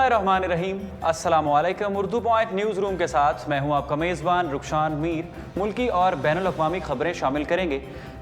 बिस्मिल्लाहिर्रहमानिर्रहीम। अस्सलाम वालेकुम। उर्दू पॉइंट न्यूज़ रूम के साथ मैं हूं आपका मेज़बान रुखशान मीर। मुल्की और बैनुल-अक़वामी खबरें शामिल करेंगे,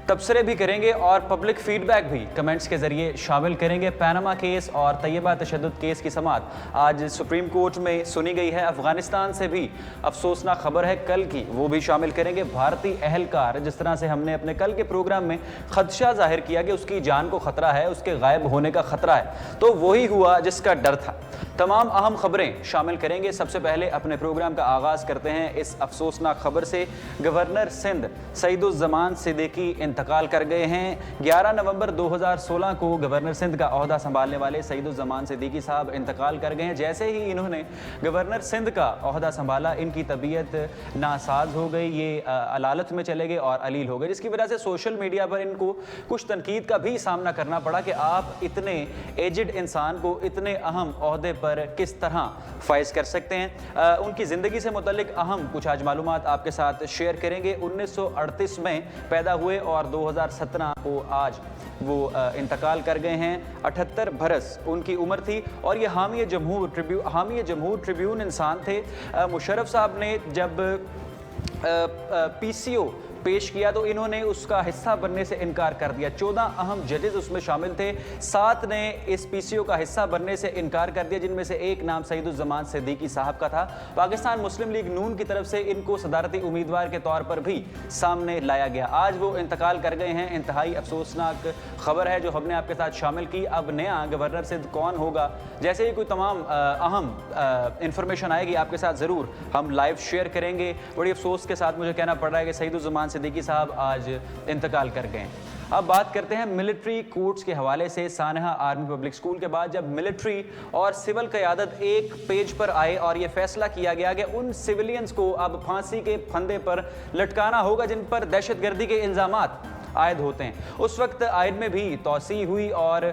तबसरे भी करेंगे और पब्लिक फीडबैक भी कमेंट्स के ज़रिए शामिल करेंगे। पैनामा केस और तैयबा तशद्दुद केस की समाअत आज सुप्रीम कोर्ट में सुनी गई है। अफ़गानिस्तान से भी अफसोसनाक खबर है कल की, वो भी शामिल करेंगे। भारतीय अहलकार, जिस तरह से हमने अपने कल के प्रोग्राम में खदशा जाहिर किया कि उसकी जान को ख़तरा है, उसके गायब होने का ख़तरा है, तो वही हुआ जिसका डर था। तमाम अहम खबरें शामिल करेंगे। सबसे पहले अपने प्रोग्राम का आगाज़ करते हैं इस अफसोसनाक खबर से। गवर्नर सिंध सईदुज़्ज़मान सिद्दीकी इंतकाल कर गए हैं। 11 नवंबर 2016 को गवर्नर सिंध का ओहदा संभालने वाले सईदुज़्ज़मान सिद्दीकी साहब इंतकाल कर गए हैं। जैसे ही इन्होंने गवर्नर सिंध का ओहदा संभाला, इनकी तबीयत नासाज हो गई, ये अलालत में चले गए और अलील हो गए, जिसकी वजह से सोशल मीडिया पर इनको कुछ तनकीद का भी सामना करना पड़ा कि आप इतने एजिड इंसान को इतने अहम ओहदे पर किस तरह फाइज कर सकते हैं। उनकी ज़िंदगी से मुतल्लिक अहम कुछ आज मालूमात आपके साथ शेयर करेंगे। 1938 में पैदा हुए और 2017 को आज वो इंतकाल कर गए हैं। 78 बरस उनकी उम्र थी और ये हामी जमहूर ट्रिब्यून इंसान थे। मुशर्रफ साहब ने जब PCO पेश किया तो इन्होंने उसका हिस्सा बनने से इनकार कर दिया। 14 अहम जजेस उसमें शामिल थे, 7 ने इस PCO का हिस्सा बनने से इनकार कर दिया, जिनमें से एक नाम सईदुज़्ज़मान सिद्दीकी साहब का था। पाकिस्तान मुस्लिम लीग नून की तरफ से इनको सदारती उम्मीदवार के तौर पर भी सामने लाया गया। आज वो इंतकाल कर गए हैं। इंतहाई अफसोसनाक खबर है जो हमने आपके साथ शामिल की। अब नया गवर्नर सिंध कौन होगा, जैसे ही कोई तमाम अहम इंफॉर्मेशन आएगी आपके साथ ज़रूर हम लाइव शेयर करेंगे। बड़ी अफसोस के साथ मुझे कहना पड़ रहा है कि सईदुज़्ज़मान सिद्दीकी साहब आज इंतकाल कर गए। अब बात करते हैं मिलिट्री कोर्ट्स के हवाले से। सानहा आर्मी पब्लिक स्कूल के बाद जब मिलिट्री और सिविल क़यादत एक पेज पर आए और ये फैसला किया गया कि उन सिविलियंस को अब फांसी के फंदे पर लटकाना होगा जिन पर दहशतगर्दी के इल्ज़ामात आयद होते हैं, उस वक्त आयन में भी तोसी हुई और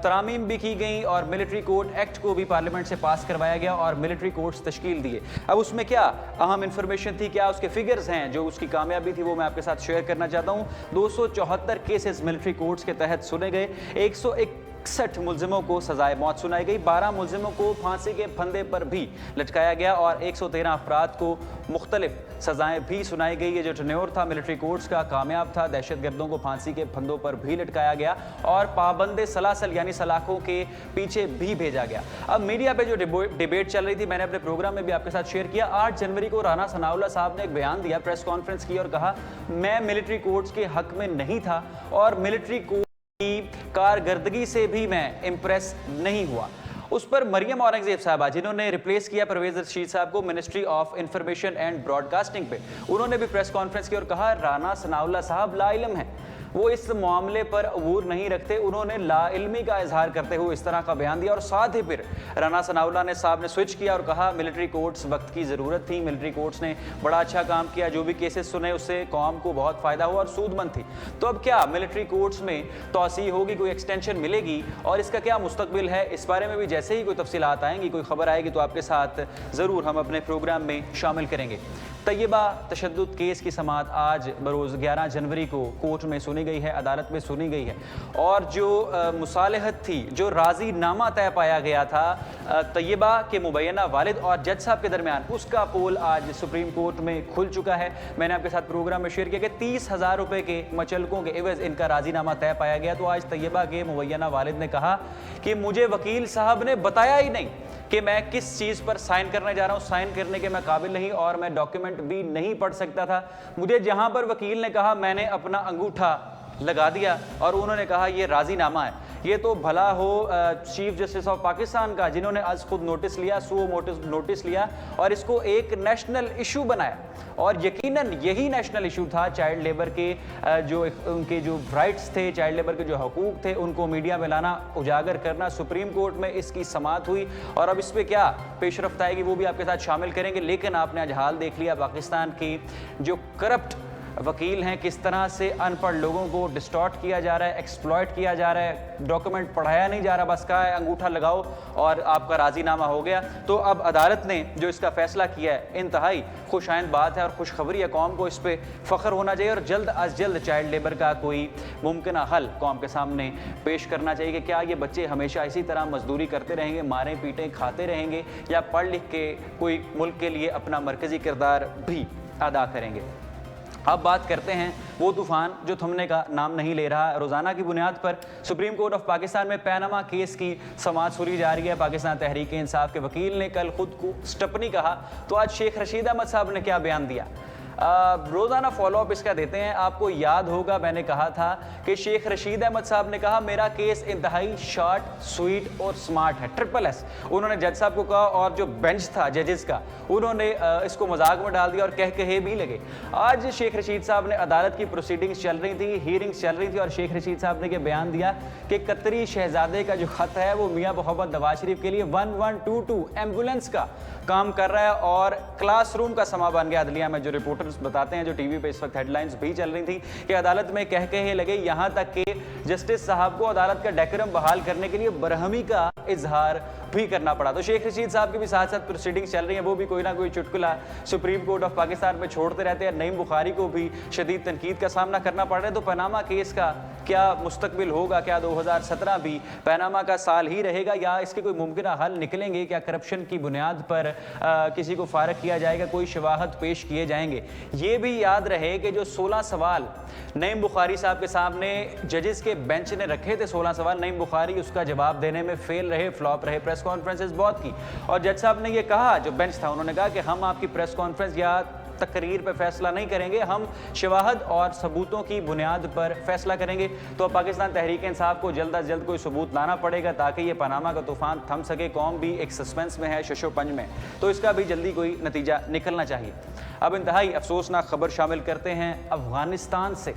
तरामीम भी की गई और मिलिट्री कोर्ट एक्ट को भी पार्लियामेंट से पास करवाया गया और मिलिट्री कोर्ट्स तश्कील दिए। अब उसमें क्या अहम इंफॉर्मेशन थी, क्या उसके फिगर्स हैं, जो उसकी कामयाबी थी, वो मैं आपके साथ शेयर करना चाहता हूँ। 274 केसेस मिलिट्री कोर्ट्स के तहत सुने गए। 161 मुलजिमों को सजाए मौत सुनाई गई। 12 मुलजिमों को फांसी के फंदे पर भी लटकाया गया और 113 अफराद को मुख्तलिफ सजाएं भी सुनाई गई। ये जो टन्योर था मिलिट्री कोर्ट्स का कामयाब था। दहशतगर्दों को फांसी के फंदों पर भी लटकाया गया और पाबंदे सलासल यानी सलाखों के पीछे भी भेजा गया। अब मीडिया पे जो डिबेट चल रही थी, मैंने अपने प्रोग्राम में भी आपके साथ शेयर किया। 8 जनवरी को राना सनाउल्लाह साहब ने एक बयान दिया, प्रेस कॉन्फ्रेंस की और कहा मैं मिलिट्री कोर्ट्स के हक में नहीं था और मिलिट्री कोर्ट की कारकर्दगी से भी मैं इम्प्रेस नहीं हुआ। उस पर मरियम औरंगजेब साहबा, जिन्होंने रिप्लेस किया परवेज रशीद साहब को ministry of information and broadcasting पे, उन्होंने भी प्रेस कॉन्फ्रेंस की और कहा राना सनाउल्लाह साहब लाइल्म हैं, वो इस मामले पर अबूर नहीं रखते। उन्होंने लाइल्मी का इजहार करते हुए इस तरह का बयान दिया और साथ ही फिर राना सनाउल्लाह साहब ने स्विच किया और कहा मिलिट्री कोर्ट्स वक्त की ज़रूरत थी, मिलिट्री कोर्ट्स ने बड़ा अच्छा काम किया, जो भी केसेस सुने उससे कौम को बहुत फ़ायदा हुआ और सूदमंद थी। तो अब क्या मिलिट्री कोर्ट्स में तोसी होगी, कोई एक्सटेंशन मिलेगी और इसका क्या मुस्तकबिल है, इस बारे में भी जैसे ही कोई तफसीलात आएंगी, कोई खबर आएगी तो आपके साथ ज़रूर हम अपने प्रोग्राम में शामिल करेंगे। तैयबा तशद्दुद केस की समाअत आज बरोज़ 11 जनवरी को कोर्ट में सुनी गई है, अदालत में सुनी गई है और जो मुसालहत थी, जो राज़ी नामा तय पाया गया था तैयबा के मुबैना वालिद और जज साहब के दरमियान, उसका पोल आज सुप्रीम कोर्ट में खुल चुका है। मैंने आपके साथ प्रोग्राम में शेयर किया कि 30,000 रुपये के मचलकों के एवज़ इनका राज़ीनामा तय पाया गया। तो आज तैयबा के मुबैना वालिद ने कहा कि मुझे वकील साहब ने बताया ही नहीं कि मैं किस चीज़ पर साइन करने जा रहा हूँ, साइन करने के मैं काबिल नहीं और मैं डॉक्यूमेंट भी नहीं पढ़ सकता था। मुझे जहाँ पर वकील ने कहा मैंने अपना अंगूठा लगा दिया और उन्होंने कहा ये राज़ीनामा है। ये तो भला हो चीफ जस्टिस ऑफ पाकिस्तान का, जिन्होंने आज खुद नोटिस लिया, नोटिस लिया और इसको एक नेशनल इशू बनाया और यकीनन यही नेशनल इशू था। चाइल्ड लेबर के जो उनके जो राइट्स थे, चाइल्ड लेबर के जो हकूक़ थे, उनको मीडिया में लाना, उजागर करना। सुप्रीम कोर्ट में इसकी समाअत हुई और अब इस पर क्या पेशरफ्त आएगी वो भी आपके साथ शामिल करेंगे। लेकिन आपने आज हाल देख लिया पाकिस्तान की जो करप्ट वकील हैं, किस तरह से अनपढ़ लोगों को डिस्टॉर्ट किया जा रहा है, एक्सप्लॉइट किया जा रहा है, डॉक्यूमेंट पढ़ाया नहीं जा रहा, बस कहा है अंगूठा लगाओ और आपका राजीनामा हो गया। तो अब अदालत ने जो इसका फैसला किया है इंतहाई खुशाइंद बात है और खुशखबरी है, कौम को इस पर फ़ख्र होना चाहिए और जल्द अज जल्द चाइल्ड लेबर का कोई मुमकिन हल कौम के सामने पेश करना चाहिए कि क्या ये बच्चे हमेशा इसी तरह मजदूरी करते रहेंगे, मारें पीटें खाते रहेंगे, या पढ़ लिख के कोई मुल्क के लिए अपना मरकज़ी किरदार भी अदा करेंगे। अब बात करते हैं वो तूफ़ान जो थमने का नाम नहीं ले रहा। रोज़ाना की बुनियाद पर सुप्रीम कोर्ट ऑफ पाकिस्तान में पैनामा केस की समाअत सुनी जा रही है। पाकिस्तान तहरीक इंसाफ के वकील ने कल खुद को स्टपनी कहा, तो आज शेख रशीद अहमद साहब ने क्या बयान दिया। रोज़ाना फॉलोअप इसका देते हैं। आपको याद होगा मैंने कहा था कि शेख रशीद अहमद साहब ने कहा मेरा केस इंतहाई शॉर्ट, स्वीट और स्मार्ट है, SSS। उन्होंने जज साहब को कहा और जो बेंच था जजेस का उन्होंने इसको मजाक में डाल दिया और कहे भी लगे। आज शेख रशीद साहब ने अदालत की प्रोसीडिंग्स चल रही थी, हीयरिंग्स चल रही थी और शेख रशीद साहब ने ये बयान दिया कि कतरी शहजादे का जो खत है वो मियाँ मोहम्मद नवाज शरीफ के लिए 1122 एम्बुलेंस का काम कर रहा है और क्लासरूम का समा बन गया अदलिया में। जो रिपोर्टर्स बताते हैं, जो टीवी पे इस वक्त हेडलाइंस भी चल रही थी कि अदालत में कहे लगे, यहाँ तक कि जस्टिस साहब को अदालत का डेकोरम बहाल करने के लिए बरहमी का इजहार भी करना पड़ा। तो शेख रशीद साहब की भी साथ साथ प्रोसीडिंग्स चल रही हैं, वो भी कोई ना कोई चुटकुला सुप्रीम कोर्ट ऑफ पाकिस्तान में छोड़ते रहते हैं। नईम बुखारी को भी शदीद तनकीद का सामना करना पड़ रहा है। तो पनामा केस का क्या मुस्तकबिल होगा? क्या 2017 भी पनामा का साल ही रहेगा या इसके कोई मुमकिन हल निकलेंगे? क्या करप्शन की बुनियाद पर किसी को फारग किया जाएगा, कोई शवाहद पेश किए जाएंगे? ये भी याद रहे कि जो 16 सवाल नईम बुखारी साहब के सामने जजेस के बेंच ने रखे थे, 16 सवाल, नईम बुखारी उसका जवाब देने में फेल रहे, फ्लॉप रहे। प्रेस कॉन्फ्रेंसेस बहुत की और जज साहब ने ये कहा, जो बेंच था उन्होंने कहा कि हम आपकी प्रेस कॉन्फ्रेंस या तकरीर पर फैसला नहीं करेंगे, हम शवाहद और सबूतों की बुनियाद पर फैसला करेंगे। तो पाकिस्तान तहरीक इंसाफ को जल्द अज जल्द कोई सबूत लाना पड़ेगा ताकि ये पनामा का तूफान थम सके। कौम भी एक सस्पेंस में है, शशोपंज में, तो इसका भी जल्दी कोई नतीजा निकलना चाहिए। अब इंतहाई अफसोसनाक खबर शामिल करते हैं अफगानिस्तान से।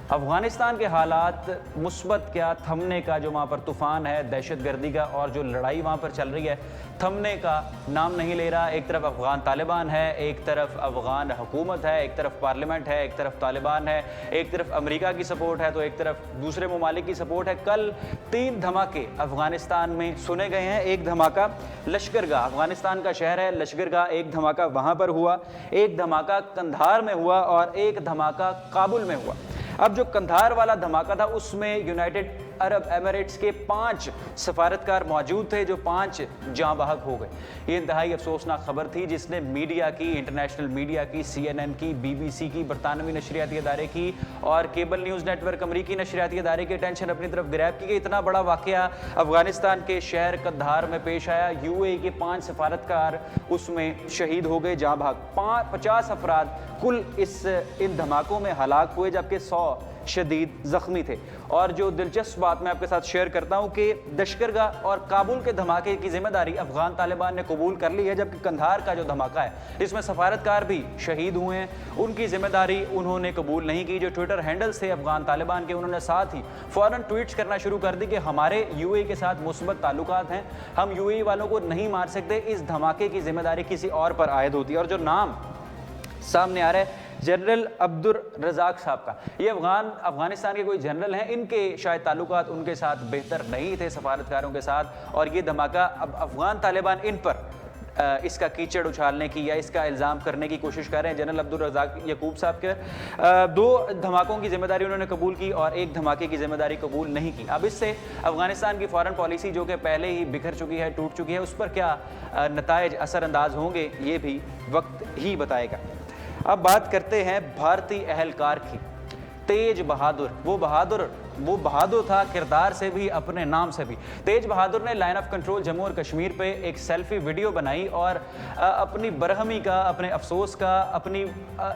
अफगानिस्तान के हालात मुस्बत क्या, थमने का जो वहाँ पर तूफ़ान है दहशतगर्दी का और जो लड़ाई वहाँ पर चल रही है थमने का नाम नहीं ले रहा। एक तरफ अफ़गान तालिबान है, एक तरफ अफ़गान हुकूमत है, एक तरफ पार्लियामेंट है, एक तरफ तालिबान है, एक तरफ अमेरिका की सपोर्ट है, तो एक तरफ दूसरे ममालिक की सपोर्ट है। कल 3 धमाके अफ़गानिस्तान में सुने गए हैं। एक धमाका लश्करगाह, अफ़गानिस्तान का शहर है लश्करगाह, एक धमाका वहाँ पर हुआ, एक धमाका कंधार में हुआ और एक धमाका काबुल में हुआ। अब जो कंधार वाला धमाका था उसमें यूनाइटेड अरब एमिरेट्स के 5 सफारतकार मौजूद थे जो 5 जाँ बहक हो गए। ये इंतहाई अफसोसनाक खबर थी जिसने मीडिया की, इंटरनेशनल मीडिया की, CNN की, BBC की, बरतानवी नशरियाती अदारे की और केबल न्यूज़ नेटवर्क अमरीकी नशरियाती अदारे की अटेंशन अपनी तरफ ग्रैब की गई। इतना बड़ा वाक़या अफगानिस्तान के शहर कंधार में पेश आया। UAE के 5 सफारतकार उसमें शहीद हो गए, जाँ बहक। 50 अफराद कुल इन धमाकों में हलाक हुए जबकि 100 शदीद ज़ख्मी थे। और जो दिलचस्प बात मैं आपके साथ शेयर करता हूँ कि लश्करगाह और काबुल के धमाके की जिम्मेदारी अफगान तालिबान ने कबूल कर ली है, जबकि कंधार का जो धमाका है इसमें सफारतकार भी शहीद हुए हैं, उनकी जिम्मेदारी उन्होंने कबूल नहीं की। जो ट्विटर हैंडल्स थे अफगान तालिबान के, उन्होंने साथ ही फ़ौरन ट्वीट्स करना शुरू कर दी कि हमारे UAE के साथ मुस्बत ताल्लुकात हैं, हम UAE वालों को नहीं मार सकते, इस धमाके की जिम्मेदारी किसी और पर आयद होती है। और जो नाम सामने आ रहा है जनरल अब्दुल रज़ाक साहब का, ये अफगानिस्तान के कोई जनरल हैं, इनके शायद ताल्लुकात उनके साथ बेहतर नहीं थे सफारतकारों के साथ, और ये धमाका अब अफगान तालिबान इन पर इसका कीचड़ उछालने की या इसका इल्ज़ाम करने की कोशिश कर रहे हैं। जनरल अब्दुल रज़ाक यकूब साहब के 2 धमाकों की जिम्मेदारी उन्होंने कबूल की और 1 धमाके की जिम्मेदारी कबूल नहीं की। अब इससे अफगानिस्तान की फ़ॉरेन पॉलिसी जो कि पहले ही बिखर चुकी है, टूट चुकी है, उस पर क्या नताइज असरअंदाज होंगे ये भी वक्त ही बताएगा। अब बात करते हैं भारतीय एहलकार की। तेज बहादुर, वो बहादुर था किरदार से भी, अपने नाम से भी। तेज बहादुर ने लाइन ऑफ कंट्रोल जम्मू और कश्मीर पे एक सेल्फी वीडियो बनाई और अपनी बरहमी का, अपने अफसोस का, अपनी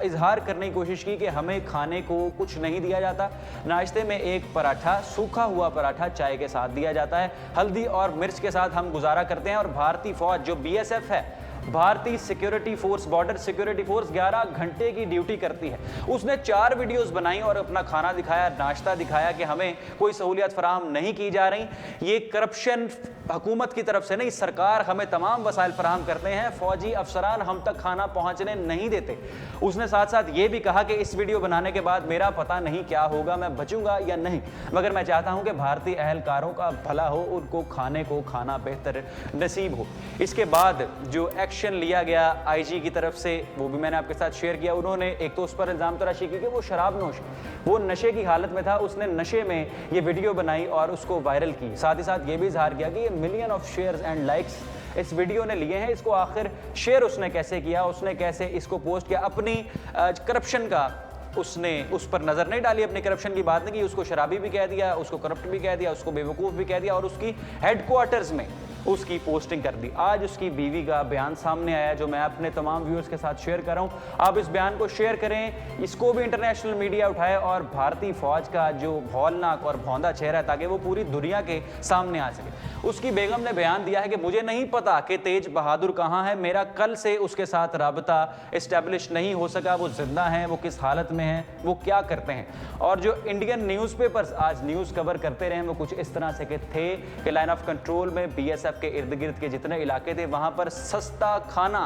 इजहार करने की कोशिश की कि हमें खाने को कुछ नहीं दिया जाता। नाश्ते में एक पराठा, सूखा हुआ पराठा चाय के साथ दिया जाता है, हल्दी और मिर्च के साथ हम गुजारा करते हैं। और भारतीय फौज जो BSF है, भारतीय security force, border security force 11 घंटे की ड्यूटी करती है। उसने 4 वीडियोस बनाई और अपना खाना दिखाया, नाश्ता दिखाया कि हमें कोई सहूलियत फराहम नहीं की जा रही। ये करप्शन हुकूमत की तरफ से नहीं, सरकार हमें तमाम वसाइल फराहम करते हैं, फौजी अफसरान हम तक खाना पहुंचने नहीं देते। उसने साथ साथ ये भी कहा कि इस वीडियो बनाने के बाद मेरा पता नहीं क्या होगा, मैं बचूंगा या नहीं, मगर मैं चाहता हूं कि भारतीय अहलकारों का भला हो, उनको खाने को खाना बेहतर नसीब हो। इसके बाद जो एक्शन लिया गया IG की तरफ से, वो भी मैंने आपके साथ शेयर किया। उन्होंने एक तो उस पर इल्ज़ाम तराशी की कि वो शराब नोश, वो नशे की हालत में था, उसने नशे में ये वीडियो बनाई और उसको वायरल की। साथ ही साथ ये भी इजहार किया कि ये million of shares and likes इस वीडियो ने लिए हैं, इसको आखिर शेयर उसने कैसे किया, उसने कैसे इसको पोस्ट किया। अपनी करप्शन का उसने उस पर नज़र नहीं डाली, अपनी करप्शन की बात नहीं की, उसको शराबी भी कह दिया, उसको करप्ट भी कह दिया, उसको बेवकूफ़ भी कह दिया और उसकी हेडक्वार्टर्स में उसकी पोस्टिंग कर दी। आज उसकी बीवी का बयान सामने आया जो मैं अपने तमाम व्यूअर्स के साथ शेयर कर रहा हूँ। आप इस बयान को शेयर करें, इसको भी इंटरनेशनल मीडिया उठाए और भारतीय फौज का जो भौलनाक और भौंदा चेहरा है ताकि वो पूरी दुनिया के सामने आ सके। उसकी बेगम ने बयान दिया है कि मुझे नहीं पता कि तेज बहादुर कहाँ है, मेरा कल से उसके साथ राबता इस्टेब्लिश नहीं हो सका, वो जिंदा हैं, वो किस हालत में हैं, वो क्या करते हैं। और जो इंडियन न्यूज़पेपर्स आज न्यूज़ कवर करते रहे वो कुछ इस तरह से कि थे कि लाइन ऑफ कंट्रोल में BSF के इर्द गिर्द के जितने इलाके थे वहाँ पर सस्ता खाना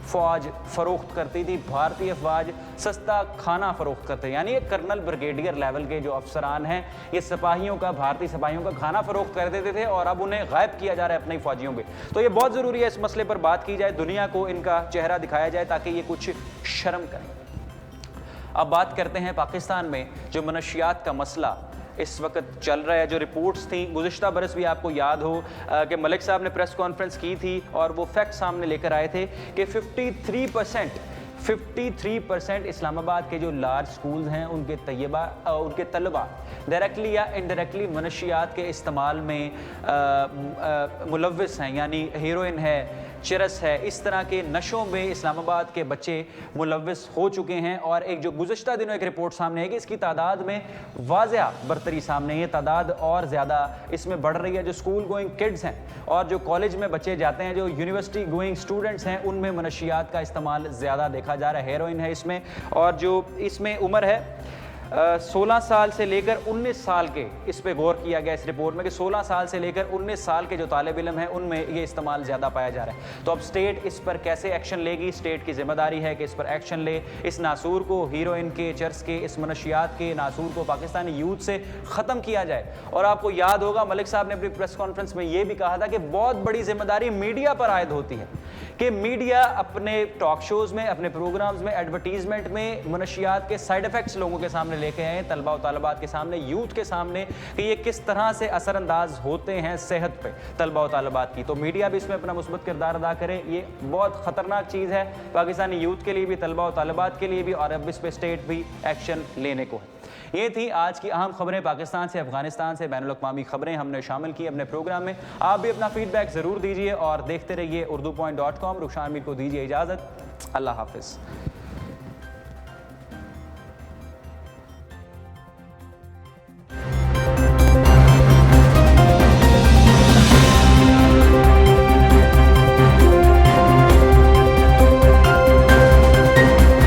फौज फरोख्त करती थी, भारतीय फौज सस्ता खाना फरोख्त करते, यानी कर्नल ब्रिगेडियर लेवल के जो अफसरान हैं ये सिपाहियों का, भारतीय सिपाहियों का खाना फरोख्त कर देते थे और अब उन्हें गायब किया जा रहा है अपने फौजियों पे। तो ये बहुत ज़रूरी है, इस मसले पर बात की जाए, दुनिया को इनका चेहरा दिखाया जाए ताकि ये कुछ शर्म करें। अब बात करते हैं पाकिस्तान में जो मनशियात का मसला इस वक्त चल रहा है। जो रिपोर्ट्स थी गुज़िश्ता बरस भी आपको याद हो कि मलिक साहब ने प्रेस कॉन्फ्रेंस की थी और वो फैक्ट सामने लेकर आए थे कि 53% इस्लामाबाद के जो लार्ज स्कूल्स हैं उनके तलबा डायरेक्टली या इनडायरेक्टली मनशियात के इस्तेमाल में मुलव्विस हैं, यानी हेरोइन है, चरस है, इस तरह के नशों में इस्लामाबाद के बच्चे मुलव्विस हो चुके हैं। और एक जो गुज़िश्ता दिनों एक रिपोर्ट सामने है कि इसकी तादाद में वाज़िया बरतरी सामने, ये तादाद और ज़्यादा इसमें बढ़ रही है। जो स्कूल गोइंग किड्स हैं और जो कॉलेज में बच्चे जाते हैं, जो यूनिवर्सिटी गोइंग स्टूडेंट्स हैं, उनमें मनशियात का इस्तेमाल ज़्यादा देखा जा रहा है। हेरोइन है इसमें, और जो इसमें उम्र है 16 साल से लेकर 19 साल के, इस पे गौर किया गया इस रिपोर्ट में कि 16 साल से लेकर 19 साल के जो तालिब इल्म हैं उनमें ये इस्तेमाल ज़्यादा पाया जा रहा है। तो अब स्टेट इस पर कैसे एक्शन लेगी? स्टेट की जिम्मेदारी है कि इस पर एक्शन ले, इस नासूर को, हीरोइन के, चर्स के, इस मनशियात के नासूर को पाकिस्तानी यूथ से ख़त्म किया जाए। और आपको याद होगा मलिक साहब ने अपनी प्रेस कॉन्फ्रेंस में ये भी कहा था कि बहुत बड़ी जिम्मेदारी मीडिया पर आयद होती है कि मीडिया अपने टॉक शोज़ में, अपने प्रोग्राम्स में, एडवर्टीजमेंट में मनशियात के साइड इफ़ेक्ट्स लोगों के सामने लेके आए, तलबा और तालिबात के सामने, यूथ के सामने, कि ये किस तरह से असरअंदाज होते हैं सेहत पे तलबा और तालिबात की। तो मीडिया भी इसमें अपना मुस्बत किरदार अदा करे। ये बहुत ख़तरनाक चीज़ है पाकिस्तानी यूथ के लिए भी, तलबा और तालिबात के लिए भी, और अब इस पर स्टेट भी एक्शन लेने को है। ये थी आज की अहम खबरें पाकिस्तान से, अफगानिस्तान से, बैनुल-अक़वामी खबरें हमने शामिल की अपने प्रोग्राम में। आप भी अपना फीडबैक ज़रूर दीजिए और देखते रहिए urdu.com। रुखसार मीर को दीजिए इजाज़त। अल्लाह हाफ़िज़।